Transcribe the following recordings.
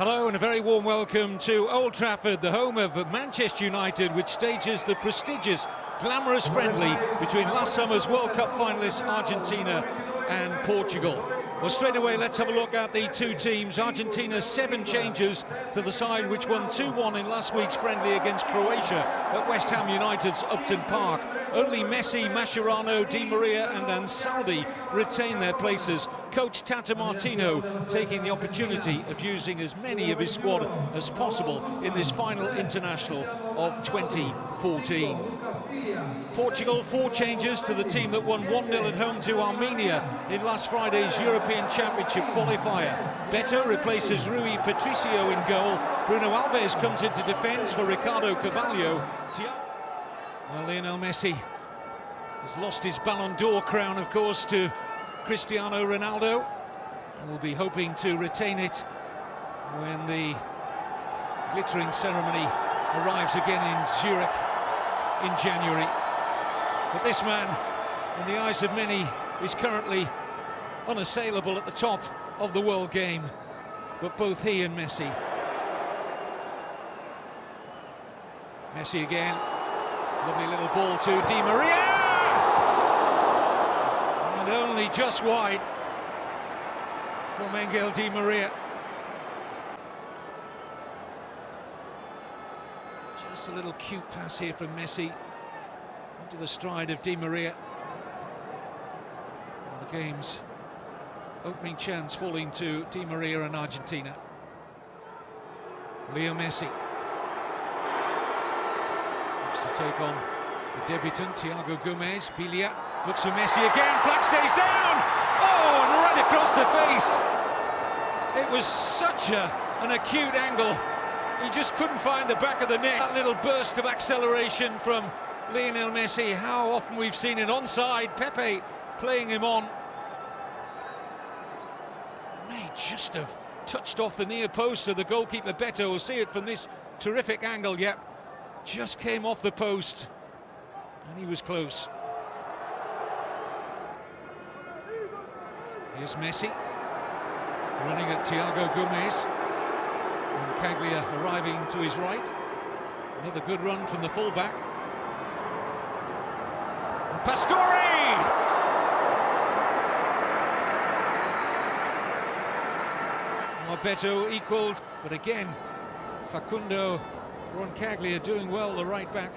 Hello and a very warm welcome to Old Trafford, the home of Manchester United, which stages the prestigious, glamorous friendly between last summer's World Cup finalists Argentina and Portugal. Well, straight away, let's have a look at the two teams. Argentina's 7 changes to the side which won 2-1 in last week's friendly against Croatia at West Ham United's Upton Park. Only Messi, Mascherano, Di Maria and Ansaldi retain their places. Coach Tata Martino taking the opportunity of using as many of his squad as possible in this final international of 2014. Portugal, 4 changes to the team that won 1-0 at home to Armenia in last Friday's European Championship qualifier. Beto replaces Rui Patricio in goal. Bruno Alves comes into defence for Ricardo Carvalho. Well, Lionel Messi has lost his Ballon d'Or crown, of course, to Cristiano Ronaldo. And will be hoping to retain it when the glittering ceremony arrives again in Zurich in January. But this man, in the eyes of many, is currently unassailable at the top of the world game. But both he and Messi. Messi again. Lovely little ball to Di Maria! And only just wide from Angel Di Maria. Just a little cute pass here from Messi into the stride of Di Maria. And the game's opening chance falling to Di Maria and Argentina. Leo Messi looks to take on the debutant Thiago Gomez. Bilia looks for Messi again, flag stays down! Oh, and right across the face! It was such an acute angle. He just couldn't find the back of the net. That little burst of acceleration from Lionel Messi. How often we've seen it onside. Pepe playing him on. May just have touched off the near post of the goalkeeper. Beto will see it from this terrific angle. Yep, just came off the post, and he was close. Here's Messi running at Thiago Gomez. And Caglia arriving to his right. Another good run from the fullback. And Pastore! Beto equalled, but again, Facundo Roncaglia doing well, the right back.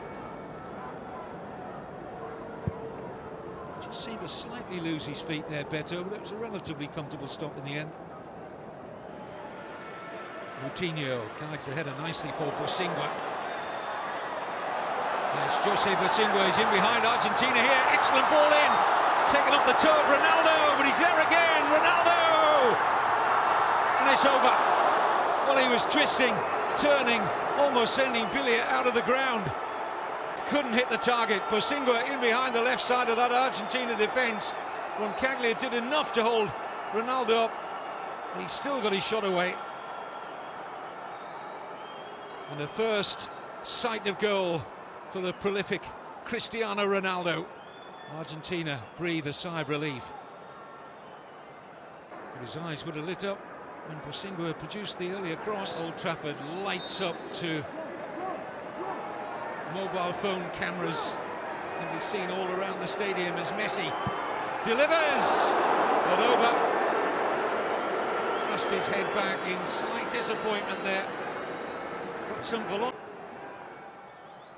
Just seemed to slightly lose his feet there, Beto, but it was a relatively comfortable stop in the end. Coutinho guides the header nicely for Bosingwa. Yes, Jose Bosingwa is in behind Argentina here. Excellent ball in. Taken off the toe of Ronaldo, but he's there again. Ronaldo! And it's over. Well, he was twisting, turning, almost sending Bilia out of the ground. Couldn't hit the target. Bosingwa in behind the left side of that Argentina defence. Roncaglia did enough to hold Ronaldo up. He's still got his shot away. And the first sight of goal for the prolific Cristiano Ronaldo. Argentina breathe a sigh of relief. But his eyes would have lit up when Bosingwa produced the earlier cross. Old Trafford lights up to mobile phone cameras. Can be seen all around the stadium as Messi delivers, but over. Thrust his head back in slight disappointment there. Got some velocity,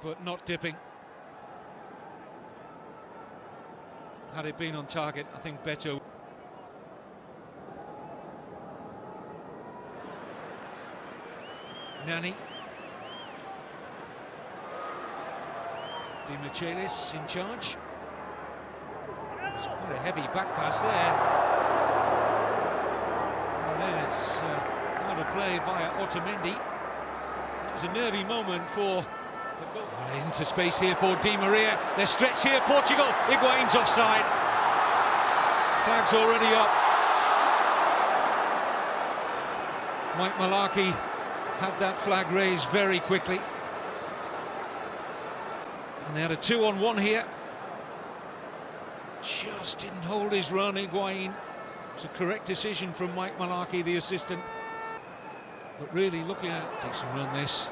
but not dipping. Had it been on target, I think Beto. Nani. Di Michelis in charge. It's quite a heavy back pass there. And then it's out of play via Otamendi. It was a nervy moment for the goal. Into space here for Di Maria. They're stretched here, Portugal. Higuain's offside. Flag's already up. Mike Malarkey had that flag raised very quickly. And they had a 2-on-1 here. Just didn't hold his run, Higuain. It's a correct decision from Mike Malarkey, the assistant. But really looking at decent run this,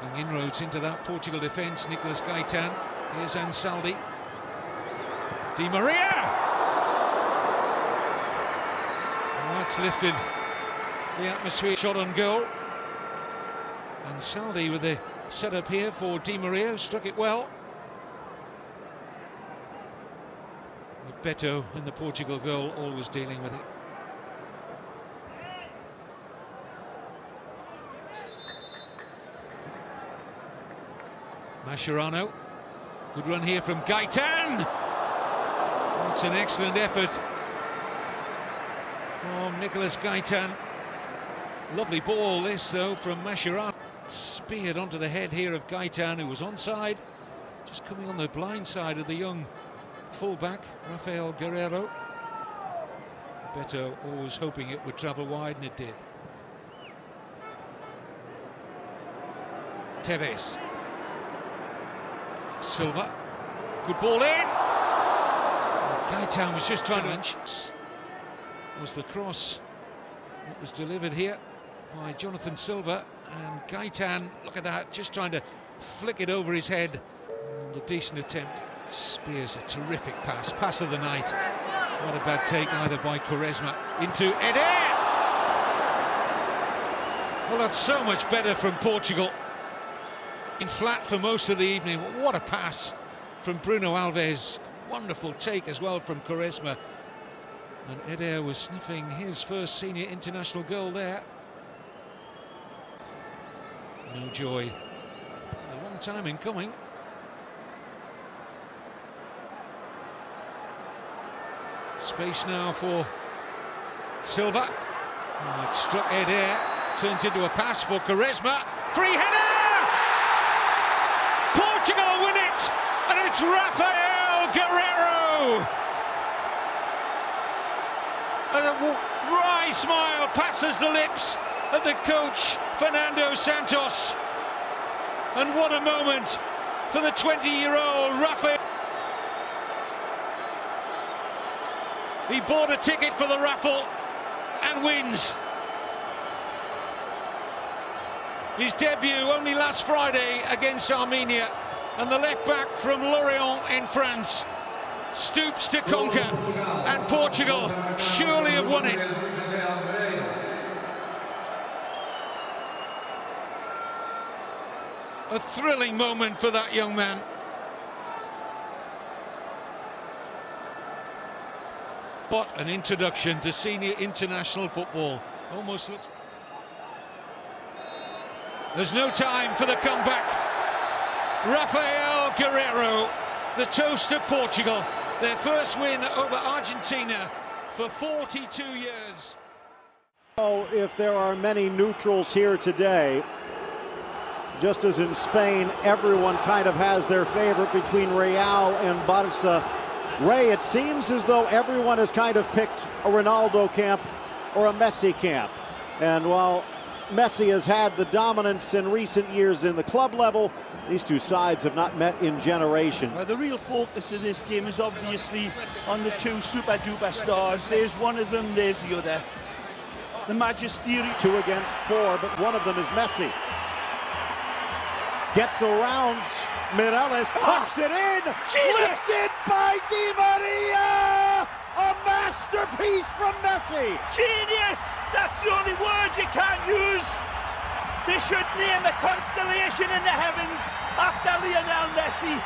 making inroads into that Portugal defence. Nicolas Gaitan, here's Ansaldi, Di Maria. Oh, that's lifted the atmosphere. Shot on goal. Ansaldi with the setup here for Di Maria, struck it well. Beto in the Portugal goal, always dealing with it. Mascherano, good run here from Gaitan. That's an excellent effort from Nicolas Gaitan. Lovely ball this though from Mascherano. Speared onto the head here of Gaitan, who was onside, just coming on the blind side of the young fullback, Rafael Guerreiro. Beto always hoping it would travel wide, and it did. Tevez. Silva. Good ball in. Gaitan was just trying to... Was the cross that was delivered here by Jonathan Silva, and Gaitan, look at that, just trying to flick it over his head. And a decent attempt. Spears a terrific pass of the night. Not a bad take either by Quaresma into Eder. Well, that's so much better from Portugal. In flat for most of the evening. What a pass from Bruno Alves. Wonderful take as well from Quaresma. And Eder was sniffing his first senior international goal there. No joy. A long time in coming. Space now for Silva. Oh, it struck Eder. Turns into a pass for Quaresma. Free header! Portugal win it! And it's Rafael Guerreiro! And a wry smile passes the lips of the coach, Fernando Santos. And what a moment for the 20-year-old Rafael. He bought a ticket for the raffle and wins. His debut only last Friday against Armenia, and the left-back from Lorient in France stoops to conquer, and Portugal surely have won it. A thrilling moment for that young man. What an introduction to senior international football. Almost looks... There's no time for the comeback. Rafael Guerreiro, the toast of Portugal. Their first win over Argentina for 42 years. Oh, if there are many neutrals here today, just as in Spain, everyone kind of has their favorite between Real and Barca. Ray, it seems as though everyone has kind of picked a Ronaldo camp or a Messi camp. And while Messi has had the dominance in recent years in the club level, these two sides have not met in generations. Well, the real focus of this game is obviously on the two super-duper stars. There's one of them, there's the other. The magisterial. 2 against 4, but one of them is Messi. Gets around Mireles, tucks it in, lifted by Di Maria! A masterpiece from Messi! Genius! That's the only word you can't use. They should name a constellation in the heavens after Lionel Messi.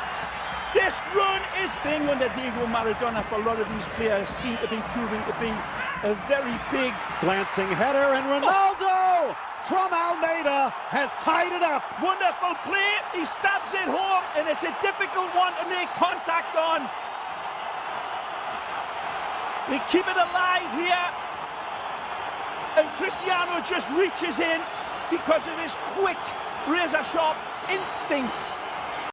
This run is being under Diego Maradona. For a lot of these players seem to be proving to be a very big... Glancing header, and Ronaldo from Almeida has tied it up. Wonderful play, he stabs it home, and it's a difficult one to make contact on. They keep it alive here, and Cristiano just reaches in because of his quick, razor-sharp instincts.